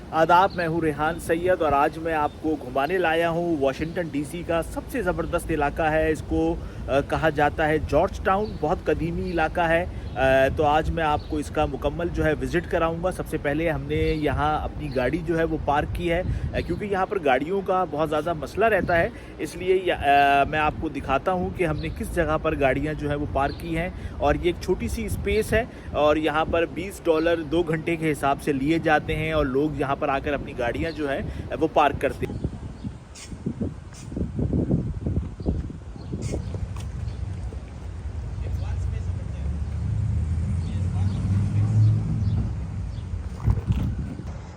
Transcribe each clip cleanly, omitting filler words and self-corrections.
आदाब, मैं हूँ रेहान सैयद और आज मैं आपको घुमाने लाया हूँ वाशिंगटन डीसी का सबसे ज़बरदस्त इलाका है। इसको कहा जाता है जॉर्ज टाउन। बहुत कदीमी इलाका है। तो आज मैं आपको इसका मुकम्मल जो है विज़िट कराऊंगा। सबसे पहले हमने यहाँ अपनी गाड़ी जो है वो पार्क की है, क्योंकि यहाँ पर गाड़ियों का बहुत ज़्यादा मसला रहता है। इसलिए मैं आपको दिखाता हूँ कि हमने किस जगह पर गाड़ियाँ जो है वो पार्क की हैं। और ये एक छोटी सी स्पेस है और यहाँ पर $20 2 घंटे के हिसाब से लिए जाते हैं और लोग यहाँ पर आकर अपनी गाड़ियाँ जो है वो पार्क करते हैं।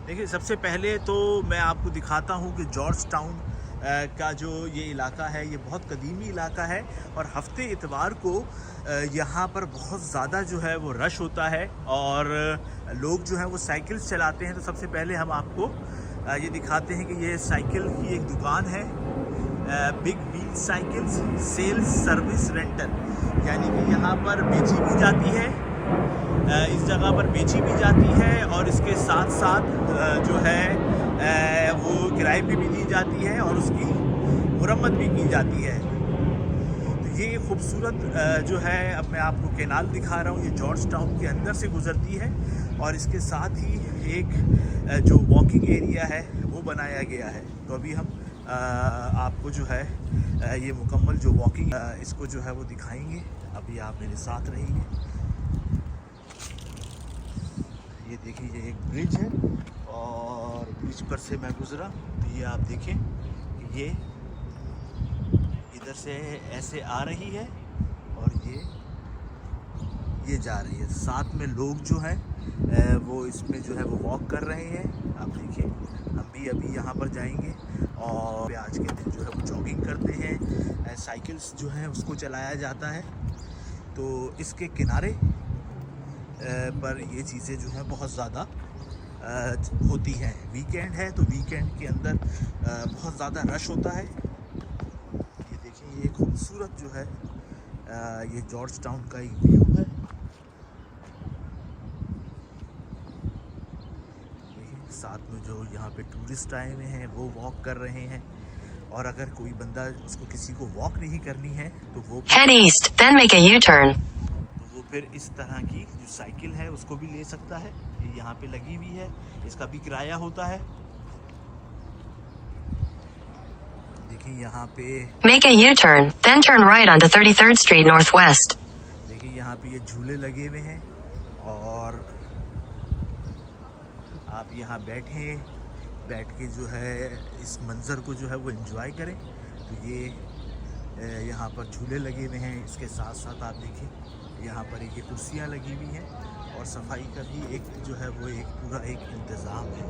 देखिए, सबसे पहले तो मैं आपको दिखाता हूँ कि जॉर्ज टाउन का जो ये इलाका है ये बहुत कदीमी इलाका है और हफ्ते इतवार को यहाँ पर बहुत ज़्यादा जो है वो रश होता है और लोग जो है वो साइकिल्स चलाते हैं। तो सबसे पहले हम आपको ये दिखाते हैं कि ये साइकिल की एक दुकान है, Big Wheel Cycles sales service rental, यानी कि यहाँ पर बेची भी जाती है, इस जगह पर बेची भी जाती है और इसके साथ साथ जो है वो किराए पे भी दी जाती है और उसकी मुरम्मत भी की जाती है। तो ये खूबसूरत जो है, अब मैं आपको कैनाल दिखा रहा हूँ, ये जॉर्ज टाउन के अंदर से गुज़रती है और इसके साथ ही एक जो वॉकिंग एरिया है वो बनाया गया है। तो अभी हम आपको जो है ये मुकम्मल जो वॉकिंग इसको जो है वो दिखाएंगे। अभी आप मेरे साथ रहिए। ये देखिए, ये एक ब्रिज है और ब्रिज पर से मैं गुज़रा तो ये आप देखें कि ये इधर से ऐसे आ रही है और ये जा रही है। साथ में लोग जो हैं वो इसमें जो है वो वॉक कर रहे हैं। आप देखिए, हम भी अभी यहाँ पर जाएंगे और आज के दिन जो है वो जॉगिंग करते हैं, साइकिल्स जो है उसको चलाया जाता है। तो इसके किनारे पर ये चीज़ें जो है बहुत ज़्यादा होती हैं। वीकेंड है तो वीकेंड के अंदर बहुत ज़्यादा रश होता है। ये देखिए, ये खूबसूरत जो है ये जॉर्ज टाउन का एक व्यू है। साथ में जो यहाँ पे टूरिस्ट आए हुए हैं वो वॉक कर रहे हैं और अगर कोई बंदा उसको किसी को वॉक नहीं करनी है तो वो Head east, then make a U-turn. फिर इस तरह की जो साइकिल है उसको भी ले सकता है। ये यहाँ पे लगी हुई है, इसका भी किराया होता है। देखिए यहाँ पे Make a U-turn, then turn right onto 33rd Street Northwest. देखिए यहाँ पे ये झूले लगे हुए हैं और आप यहाँ बैठ के जो है इस मंज़र को जो है वो एंजॉय करें। तो ये यहाँ पर झूले लगे हुए हैं। इसके साथ साथ आप देखिए यहाँ पर एक कुर्सियाँ लगी हुई हैं और सफाई का भी एक जो है वो एक पूरा एक इंतज़ाम है।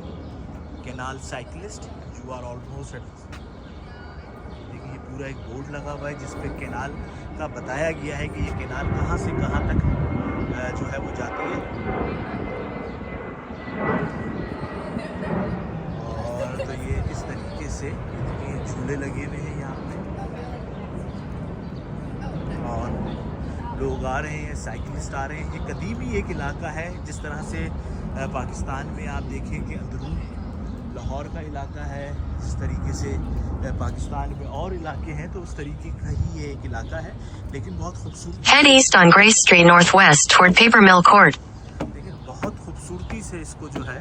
Canal cyclist you are almost at. देखिए, ये पूरा एक बोर्ड लगा हुआ है जिस पे कैनाल का बताया गया है कि ये कैनाल कहाँ से कहाँ तक जो है वो जाती है। और तो ये इस तरीके से ये झूले लगे हुए हैं यहाँ पे और लोग आ रहे हैं, साइकिलिस्ट आ रहे हैं। ये कदीमी एक इलाका है। जिस तरह से पाकिस्तान में आप देखें कि अंदरून लाहौर का इलाका है, जिस तरीके से पाकिस्तान में और इलाके हैं, तो उस तरीके का ही ये एक इलाका है, लेकिन बहुत खूबसूरत। Head east on Grace Street Northwest toward Paper Mill Court. लेकिन बहुत खूबसूरती से इसको जो है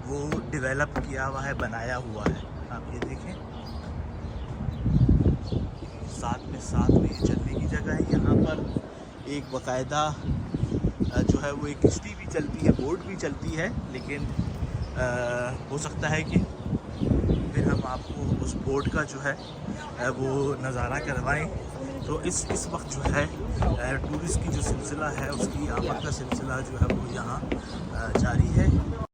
वो डेवलप किया हुआ है, बनाया हुआ है। आप ये देखें, साथ में ये चलने की जगह है। यहाँ पर एक बाकायदा जो है वो एक किश्ती भी चलती है, बोट भी चलती है, लेकिन हो सकता है कि फिर हम आपको उस बोट का जो है वो नज़ारा करवाएं। तो इस वक्त जो है टूरिस्ट की जो सिलसिला है उसकी आमद का सिलसिला जो है वो यहाँ जारी है।